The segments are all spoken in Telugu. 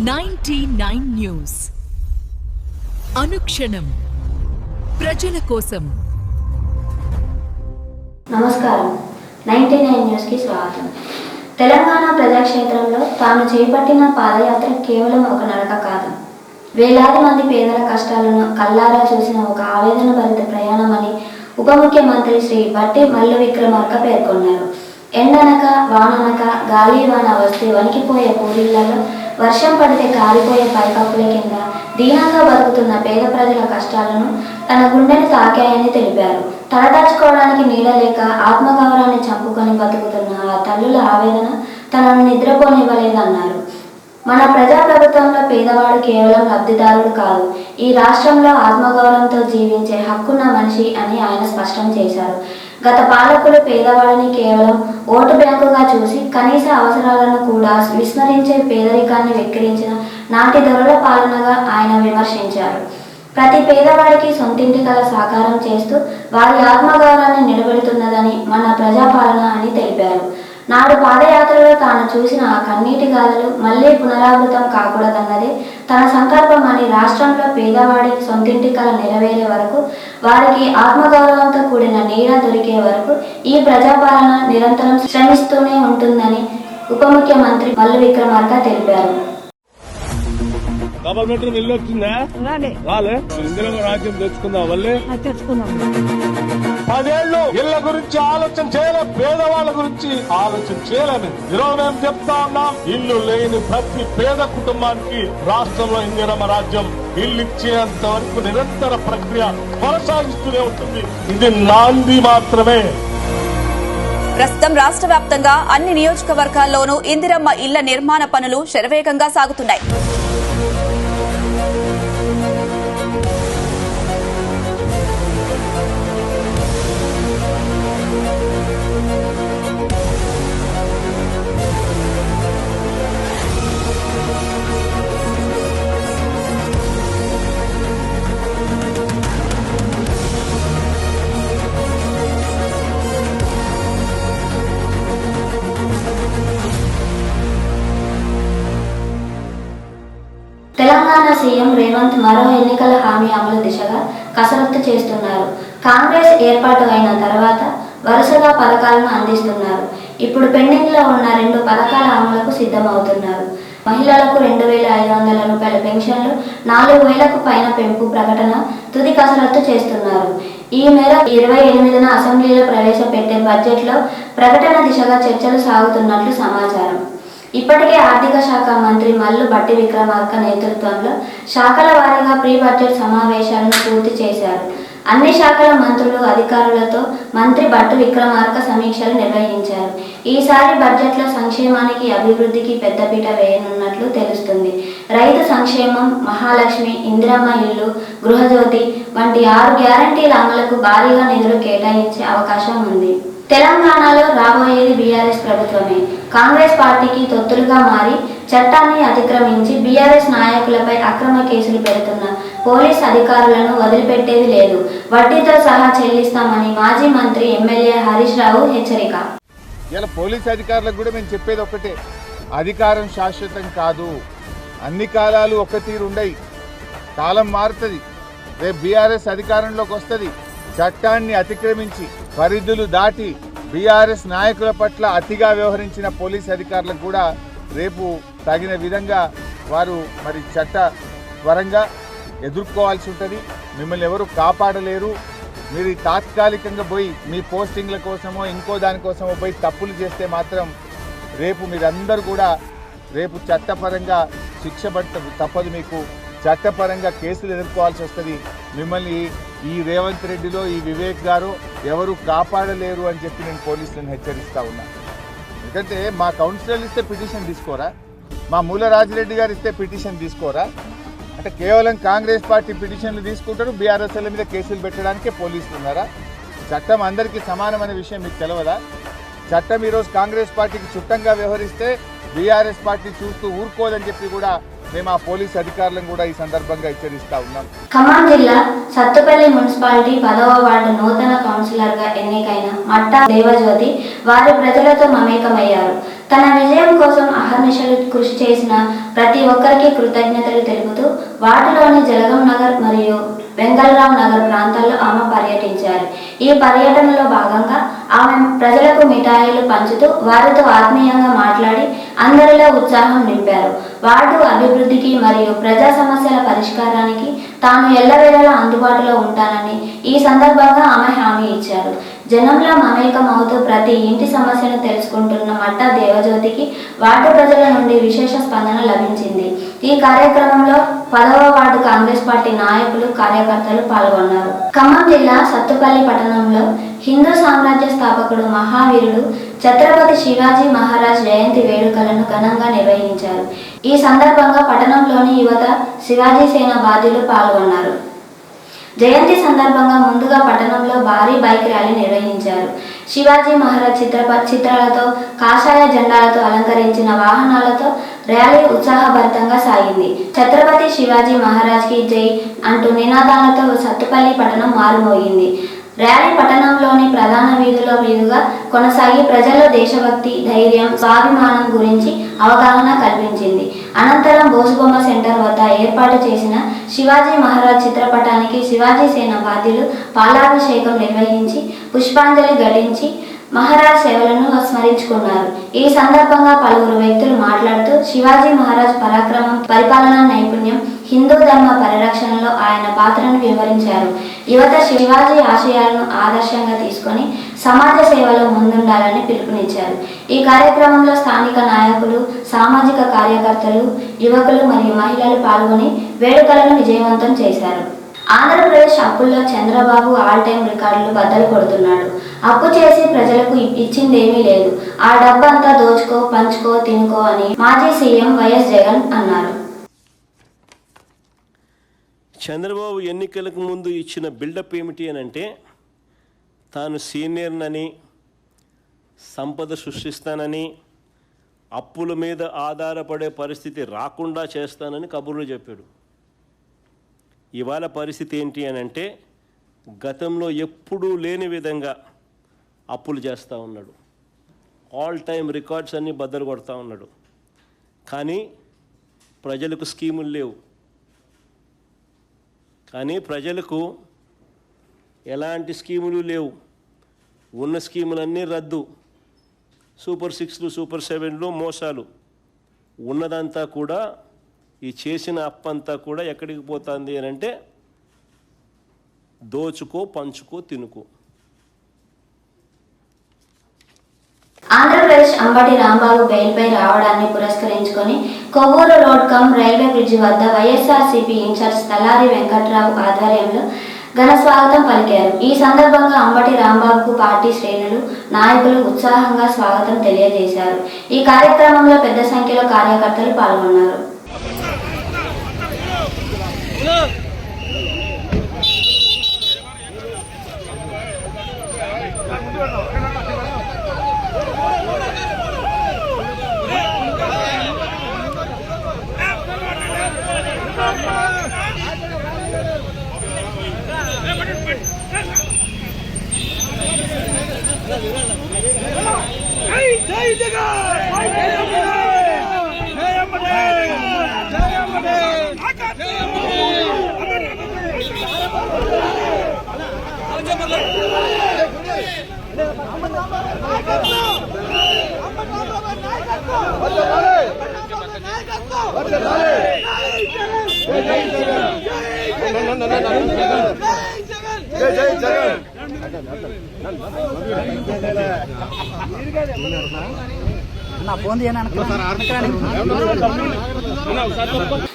99 న్యూస్ అనుక్షణం ప్రజల కోసం. నమస్కారం. 99 న్యూస్ కి స్వాగతం. తెలంగాణ ప్రజాక్షేత్రంలో తాను చేపట్టిన పాదయాత్ర కేవలం ఒక నడక కాదు, వేలాది మంది పేదల కష్టాలను కల్లారా చూసిన ఒక ఆవేదన భరిత ప్రయాణమని ఉప ముఖ్యమంత్రి శ్రీ బట్టి మల్లు విక్రమార్క పేర్కొన్నారు. ఎండనక వాననక గాలి వాన వస్తే వణికిపోయే పూరిళ్లలో, వర్షం పడితే కాలిపోయే పైకప్పుల కింద దీనంగా బతుకుతున్న పేద ప్రజల కష్టాలను తన గుండెని తాకాయని తెలిపారు. తలదాచుకోవడానికి నీడ లేక ఆత్మగౌరవాన్ని చంపుకొని బతుకుతున్న ఆ తల్లుల ఆవేదన తనను నిద్రపోనివ్వలేదన్నారు. మన ప్రజాప్రభుత్వంలో పేదవాడు కేవలం లబ్ధిదారుడు కాదు, ఈ రాష్ట్రంలో ఆత్మగౌరవంతో జీవించే హక్కున్న మనిషి అని ఆయన స్పష్టం చేశారు. గత పాలకులు పేదవాడిని కేవలం ఓటు బ్యాంకుగా చూసి కనీస అవసరాలను కూడా విస్మరించే పేదరికాన్ని వెక్కిరించిన నాటి దొరల పాలనగా ఆయన విమర్శించారు. ప్రతి పేదవాడికి సొంతింటి కల సాకారం చేస్తూ వారి ఆత్మగౌరవాన్ని నిలబెడుతున్నదని మన ప్రజాపాలన అని తెలిపారు. నాడు పాదయాత్రలో తాను చూసిన ఆ కన్నీటి గాథలు మళ్లీ పునరావృతం కాకూడదన్నదే తన సంకల్పం అని, రాష్ట్రంలో పేదవాడి సొంతింటి కల నెరవేరే వరకు, వారికి ఆత్మగౌరవంతో కూడిన నీడ దొరికే వరకు ఈ ప్రజాపాలన నిరంతరం శ్రమిస్తూనే ఉంటుందని ఉప ముఖ్యమంత్రి మల్లు విక్రమార్క తెలిపారు. గవర్నమెంట్ ఇల్లు వచ్చిందా? రాలే. ఇందిరమ్మ రాజ్యం తెచ్చుకుందాం. వల్లే తెచ్చుకుందాం. 10 ఏళ్లు ఇళ్ల గురించి ఆలోచన చేయలే, పేదవాళ్ళ గురించి ఆలోచన చేయలేని ఈరోజు మేము చెప్తా ఉన్నాం, ఇల్లు లేని ప్రతి పేద కుటుంబానికి రాష్ట్రంలో ఇందిరమ్మ రాజ్యం ఇల్లు ఇచ్చేంత వరకు నిరంతర ప్రక్రియ కొనసాగిస్తూనే ఉంటుంది. ఇది నాంది మాత్రమే. ప్రస్తుతం రాష్ట్ర వ్యాప్తంగా అన్ని నియోజకవర్గాల్లోనూ ఇందిరమ్మ ఇళ్ల నిర్మాణ పనులు శరవేగంగా సాగుతున్నాయి. తెలంగాణ సీఎం రేవంత్ మరో ఎన్నికల హామీ అమలు దిశగా కసరత్తు చేస్తున్నారు. కాంగ్రెస్ ఏర్పాటు అయిన తర్వాత వరుసగా పథకాలను అందిస్తున్నారు. ఇప్పుడు పెండింగ్ లో ఉన్న 2 పథకాల అమలుకు సిద్ధమవుతున్నారు. మహిళలకు 2,500 రూపాయల పెన్షన్లు, 4,000కు పైన పెంపు ప్రకటన తుది కసరత్తు చేస్తున్నారు. ఈ మేర 28న అసెంబ్లీలో ప్రవేశపెట్టే బడ్జెట్లో ప్రకటన దిశగా చర్చలు సాగుతున్నట్లు సమాచారం. ఇప్పటికే ఆర్థిక శాఖ మంత్రి మల్లు బట్టి విక్రమార్క నేతృత్వంలో శాఖల వారీగా ప్రీ బడ్జెట్ సమావేశాలను పూర్తి చేశారు. అన్ని శాఖల మంత్రులు, అధికారులతో మంత్రి బట్టి విక్రమార్క సమీక్షలు నిర్వహించారు. ఈసారి బడ్జెట్లో సంక్షేమానికి, అభివృద్ధికి పెద్దపీట వేయనున్నట్లు తెలుస్తుంది. రైతు సంక్షేమం, మహాలక్ష్మి, ఇందిరమ్మ ఇల్లు, గృహజ్యోతి వంటి 6 గ్యారంటీల అమలుకు భారీగా నిధులు కేటాయించే అవకాశం ఉంది. తెలంగాణలో రాబోయేది బీఆర్ఎస్ ప్రభుత్వమే. కాంగ్రెస్ పార్టీకి తొత్తులుగా మారి చట్టాన్ని అతిక్రమించి బీఆర్ఎస్ నాయకులపై అక్రమ కేసులు పెడుతున్న పోలీస్ అధికారులను వదిలిపెట్టేది లేదు, వడ్డీతో సహా చెల్లిస్తామని మాజీ మంత్రి ఎమ్మెల్యే హరీష్ రావు హెచ్చరిక. ఇలా పోలీస్ అధికారులకు కూడా మేము చెప్పేది ఒకటే, అధికారం శాశ్వతం కాదు, అన్ని కాలాలు ఒక తీరు ఉండయి, కాలం మారుతుంది. రేపు బీఆర్ఎస్ అధికారంలోకి వస్తుంది. చట్టాన్ని అతిక్రమించి పరిధులు దాటి బీఆర్ఎస్ నాయకుల పట్ల అతిగా వ్యవహరించిన పోలీస్ అధికారులకు కూడా రేపు తగిన విధంగా వారు మరి చట్ట పరంగా ఎదుర్కోవాల్సి ఉంటుంది. మిమ్మల్ని ఎవరు కాపాడలేరు. మీరు తాత్కాలికంగా పోయి మీ పోస్టింగ్ల కోసమో ఇంకో దానికోసమో పోయి తప్పులు చేస్తే మాత్రం రేపు మీరందరూ కూడా రేపు చట్టపరంగా శిక్ష తప్పదు. మీకు చట్టపరంగా కేసులు ఎదుర్కోవాల్సి వస్తుంది. మిమ్మల్ని ఈ రేవంత్ రెడ్డిలో, ఈ వివేక్ గారు ఎవరు కాపాడలేరు అని చెప్పి నేను పోలీసులను హెచ్చరిస్తా ఉన్నా. ఎందుకంటే మా కౌన్సిలర్లు ఇస్తే పిటిషన్ తీసుకోరా, మా మూల రాజిరెడ్డి గారు ఇస్తే పిటిషన్ తీసుకోరా? అంటే కేవలం కాంగ్రెస్ పార్టీ పిటిషన్లు తీసుకుంటారు, బీఆర్ఎస్ల మీద కేసులు పెట్టడానికే పోలీసులు ఉన్నారా? చట్టం అందరికీ సమానమైన విషయం మీకు తెలియదా? చట్టం ఈరోజు కాంగ్రెస్ పార్టీకి చుట్టంగా వ్యవహరిస్తే బీఆర్ఎస్ పార్టీ చూస్తూ ఊరుకోదని చెప్పి కూడా మేము ఆ పోలీస్ అధికారులను కూడా ఈ సందర్భంగా హెచ్చరిస్తా ఉన్నాం. ఖమ్మం జిల్లా సత్తుపల్లి మున్సిపాలిటీ 10వ వార్డు నూతన కౌన్సిలర్ గా ఎన్నికైన మట్టా దేవజ్యోతి వారి ప్రజలతో మమేకమయ్యారు. తన విజయం కోసం అహర్నిశలు కృషి చేసిన ప్రతి ఒక్కరికి కృతజ్ఞతలు తెలుపుతూ వార్డులోని జలగం నగర్ మరియు వెంగళరావు నగర్ ప్రాంతాల్లో ఆమె పర్యటించారు. ఈ పర్యటనలో భాగంగా ఆమె ప్రజలకు మిఠాయిలు పంచుతూ వారితో ఆత్మీయంగా మాట్లాడి అందరిలో ఉత్సాహం నింపారు. వార్డు అభివృద్ధికి మరియు ప్రజా సమస్యల పరిష్కారానికి తాను ఎల్లవేళలా అందుబాటులో ఉంటానని ఈ సందర్భంగా ఆమె హామీ ఇచ్చారు. జనంలో మమేకం అవుతూ ప్రతి ఇంటి సమస్యను తెలుసుకుంటున్న మట్టా దేవజ్యోతికి వార్డు ప్రజల నుండి విశేష స్పందన లభించింది. ఈ కార్యక్రమంలో 10వ వార్డు కాంగ్రెస్ పార్టీ నాయకులు, కార్యకర్తలు పాల్గొన్నారు. ఖమ్మం జిల్లా సత్తుపల్లి పట్టణంలో హిందూ సామ్రాజ్య స్థాపకుడు మహావీరుడు ఛత్రపతి శివాజీ మహారాజ్ జయంతి వేడుకలను ఘనంగా నిర్వహించారు. ఈ సందర్భంగా పట్టణంలోని యువత, శివాజీ సేన బాధ్యులు పాల్గొన్నారు. జయంతి సందర్భంగా ముందుగా పట్టణంలో భారీ బైక్ ర్యాలీ నిర్వహించారు. శివాజీ మహారాజ్ చిత్రాలతో, కాషాయ జెండాలతో అలంకరించిన వాహనాలతో ర్యాలీ ఉత్సాహభరితంగా సాగింది. ఛత్రపతి శివాజీ మహారాజ్కి జై అంటూ నినాదాలతో సత్తుపల్లి పట్టణం మారుమోగింది. ర్యాలీ పట్టణంలోని ప్రధాన వీధుల మీదుగా కొనసాగి ప్రజల్లో దేశభక్తి, ధైర్యం, స్వాభిమానం గురించి అవగాహన కల్పించింది. అనంతరం బోసుబొమ్మ సెంటర్ వద్ద ఏర్పాటు చేసిన శివాజీ మహారాజ్ చిత్రపటానికి శివాజీ సేన బాధ్యులు పాలాభిషేకం నిర్వహించి పుష్పాంజలి ఘటించి మహారాజ్ సేవలను స్మరించుకున్నారు. ఈ సందర్భంగా పలువురు వ్యక్తులు మాట్లాడుతూ శివాజీ మహారాజ్ పరాక్రమం, పరిపాలనా నైపుణ్యం, హిందూ ధర్మ పరిరక్షణలో ఆయన పాత్రను వివరించారు. యువత శివాజీ ఆశయాలను ఆదర్శంగా తీసుకొని సమాజ సేవలో ముందుండాలని పిలుపునిచ్చారు. ఈ కార్యక్రమంలో స్థానిక నాయకులు, సామాజిక కార్యకర్తలు, యువకులు మరియు మహిళలు పాల్గొని వేడుకలను విజయవంతం చేశారు. ఆంధ్రప్రదేశ్ అప్పుల్లో చంద్రబాబు ఆల్ టైం రికార్డులు బద్దలు కొడుతున్నాడు. అప్పు చేసి ప్రజలకు ఇచ్చిందేమీ లేదు. ఆ డబ్బంతా దోచుకో, పంచుకో, తినుకో అని మాజీ సీఎం వైఎస్ జగన్ అన్నారు. చంద్రబాబు ఎన్నికలకు ముందు ఇచ్చిన బిల్డప్ ఏమిటి అని అంటే, తాను సీనియర్నని, సంపద సృష్టిస్తానని, అప్పుల మీద ఆధారపడే పరిస్థితి రాకుండా చేస్తానని కబుర్లు చెప్పాడు. ఇవాళ పరిస్థితి ఏంటి అని అంటే, గతంలో ఎప్పుడూ లేని విధంగా అప్పులు చేస్తూ ఉన్నాడు. ఆల్ టైమ్ రికార్డ్స్ అన్నీ బద్దలు కొడతా ఉన్నాడు. కానీ ప్రజలకు స్కీములు లేవు. ప్రజలకు ఎలాంటి స్కీములు లేవు. ఉన్న స్కీములన్నీ రద్దు. సూపర్ 6లు, సూపర్ 7లు మోసాలు. ఉన్నదంతా కూడా, ఈ చేసిన అప్పంతా కూడా ఎక్కడికి పోతుంది అని అంటే, దోచుకో, పంచుకో, తినుకో. ఆంధ్రప్రదేశ్ అంబటి రాంబాబు బెయిల్పై రావడాన్ని పురస్కరించుకొని Kovvur road come railway bridge వద్ద వైఎస్ఆర్సీపీ ఇన్ఛార్జ్ తలారి వెంకట్రావు ఆధ్వర్యంలో ఘన స్వాగతం పలికారు. ఈ సందర్భంగా అంబటి రాంబాబుకు పార్టీ శ్రేణులు, నాయకులు ఉత్సాహంగా స్వాగతం తెలియజేశారు. ఈ కార్యక్రమంలో పెద్ద సంఖ్యలో కార్యకర్తలు పాల్గొన్నారు.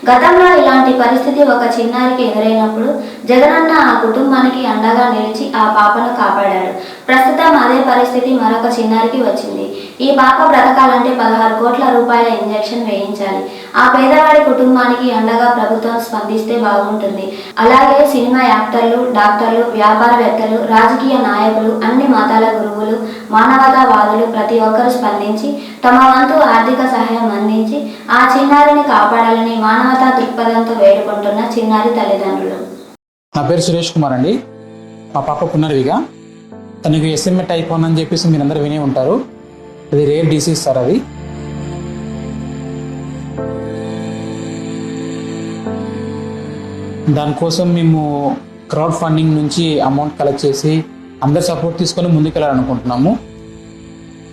గతంలో ఇలాంటి పరిస్థితి ఒక చిన్నారికి ఎదురైనప్పుడు జగనన్న ఆ కుటుంబానికి అండగా నిలిచి ఆ పాపను కాపాడాడు. ప్రస్తుతం అదే పరిస్థితి మరొక చిన్నారికి వచ్చింది. ఈ పాప బ్రతకాలంటే 16 కోట్ల రూపాయల ఇంజెక్షన్ వేయించాలి. ఆ పేదవాడి కుటుంబానికి అండగా ప్రభుత్వం స్పందిస్తే బాగుంటుంది. అలాగే సినిమా యాక్టర్లు, డాక్టర్లు, వ్యాపారవేత్తలు, రాజకీయ నాయకులు, అన్ని మతాల గురువులు, మానవతావాదులు ప్రతి ఒక్కరూ స్పందించి తమ వంతు ఆర్థిక సహాయం అందించి ఆ చిన్నారిని కాపాడాలని మానవతా దృక్పథంతో వేడుకుంటున్న చిన్నారి తల్లిదండ్రులు. నా పేరు సురేష్ కుమార్ అండి. మా పాప పునర్విగా. తనకి ఎస్ఎంఏ టైప్ 1 అని చెప్పేసి మీరందరూ వినే ఉంటారు. అది రేర్ డిసీజ్ సార్. అది దానికోసం మేము క్రౌడ్ ఫండింగ్ నుంచి అమౌంట్ కలెక్ట్ చేసి అందరి సపోర్ట్ తీసుకొని ముందుకెళ్ళాలనుకుంటున్నాము.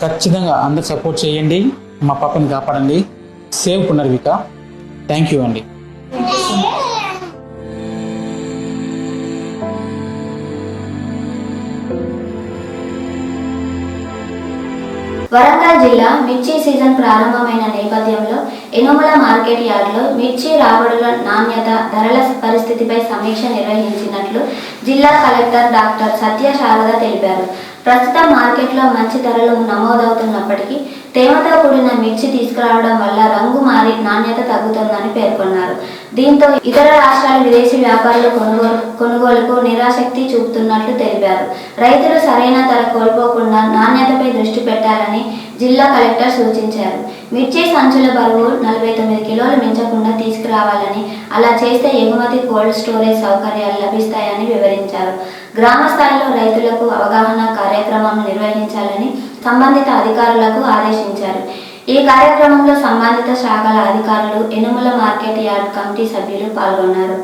ఖచ్చితంగా అందరు సపోర్ట్ చేయండి, మా పాపని కాపాడండి. సేవ్ పునర్విక. థ్యాంక్ యూ అండి. వరంగల్ జిల్లా మిర్చి సీజన్ ప్రారంభమైన నేపథ్యంలో ఎనుమల మార్కెట్ యార్డ్లో మిర్చి రాబడుల నాణ్యత, ధరల పరిస్థితిపై సమీక్ష నిర్వహించినట్లు జిల్లా కలెక్టర్ డాక్టర్ సత్య శారద తెలిపారు. ప్రస్తుతం మార్కెట్లో మంచి ధరలు నమోదవుతున్నప్పటికీ తేమతో కూడిన మిర్చి తీసుకురావడం వల్ల రంగు మారి నాణ్యత తగ్గుతుందని పేర్కొన్నారు. దీంతో ఇతర రాష్ట్రాల విదేశీ వ్యాపారులు కొనుగోలుకు నిరాసక్తి చూపుతున్నట్లు తెలిపారు. రైతులు సరైన ధర కోల్పోకుండా నాణ్యతపై దృష్టి పెట్టాలని జిల్లా కలెక్టర్ సూచించారు. మిర్చి సంచుల బరువు 49 కిలోలు మించకుండా తీసుకురావాలని, అలా చేస్తే ఎగుమతి కోల్డ్ స్టోరేజ్ సౌకర్యాలు లభిస్తాయని వివరించారు. గ్రామ స్థాయిలో రైతులకు అవగాహన కార్యక్రమం నిర్వహించాలని సంబంధిత అధికారులకు ఆదేశించారు. ఈ కార్యక్రమంలో సంబంధిత శాఖల అధికారులు, ఎనుమల మార్కెట్ యార్డ్ కమిటీ సభ్యులు పాల్గొన్నారు.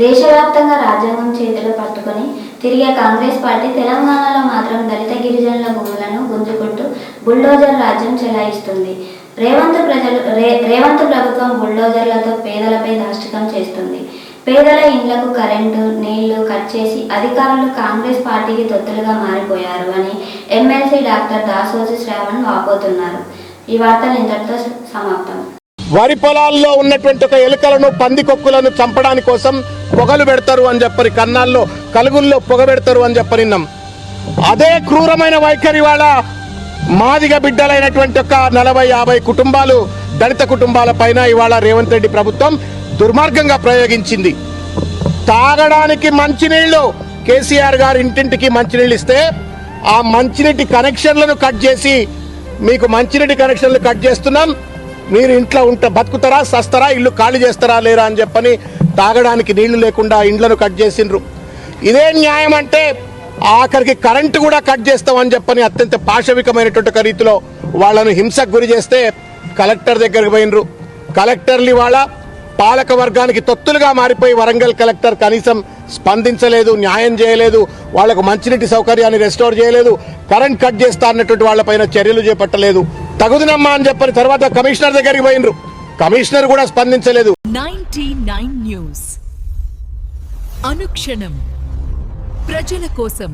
దేశవ్యాప్తంగా రాజ్యాంగం చేతిలో పట్టుకొని తిరిగే కాంగ్రెస్ పార్టీ తెలంగాణలో మాత్రం దళిత గిరిజనుల భూములను గుంజుకుంటూ బుల్డోజర్ రాజ్యం చెలాయిస్తుంది. రేవంత్ ప్రభుత్వం బుల్డోజర్లతో పేదలపై దాష్టికం చేస్తుంది. పేదల ఇండ్లకు కరెంటు, నీళ్లు కట్ చేసి అధికారులు కాంగ్రెస్ పార్టీకి తొత్తులుగా మారిపోయారు అని ఎమ్మెల్సీ డాక్టర్ దాసోజు శ్రావణ్ వాపోతున్నారు. ఈ వార్తలు ఇంతటితో సమాప్తం. వరి పొలాల్లో ఉన్నటువంటి ఒక ఎలుకలను, పందికొక్కులను చంపడానికి కోసం పొగలు పెడతారు అని చెప్పని, కన్నాల్లో కలుగుల్లో పొగ పెడతారు అని చెప్పనిన్నాం. అదే క్రూరమైన వైఖరి వాళ్ళ మాదిగ బిడ్డలైనటువంటి ఒక 40-50 కుటుంబాలు, దళిత కుటుంబాల పైన ఇవాళ రేవంత్ రెడ్డి ప్రభుత్వం దుర్మార్గంగా ప్రయోగించింది. తాగడానికి మంచినీళ్లు కేసీఆర్ గారు ఇంటింటికి మంచినీళ్ళు ఇస్తే ఆ మంచినీటి కనెక్షన్లను కట్ చేసి, మీకు మంచినీటి కనెక్షన్లు కట్ చేస్తున్నాం, మీరు ఇంట్లో బతుకుతారా, సస్తారా, ఇల్లు ఖాళీ చేస్తారా లేరా అని చెప్పని తాగడానికి నీళ్లు లేకుండా ఇండ్లను కట్ చేసిండ్రు. ఇదే న్యాయం అంటే ఆఖరికి కరెంటు కూడా కట్ చేస్తామని చెప్పని అత్యంత పాశవికమైనటువంటి ఒక రీతిలో వాళ్ళను హింసకు గురి చేస్తే కలెక్టర్ దగ్గరికి పోయినరు. కలెక్టర్లు ఇవాళ పాలక వర్గానికి తొత్తులుగా మారిపోయి వరంగల్ కలెక్టర్ కనీసం స్పందించలేదు, న్యాయం చేయలేదు, వాళ్లకు మంచినీటి సౌకర్యాన్ని రెస్టోర్ చేయలేదు, కరెంట్ కట్ చేస్తా అన్నటువంటి వాళ్ళపైన చర్యలు చేపట్టలేదు. తగుదనమ్మా అని చెప్పని తర్వాత కమిషనర్ దగ్గరికి పోయినరు. కమిషనర్ కూడా స్పందించలేదు. 99 న్యూస్ అనుక్షణం ప్రజల కోసం.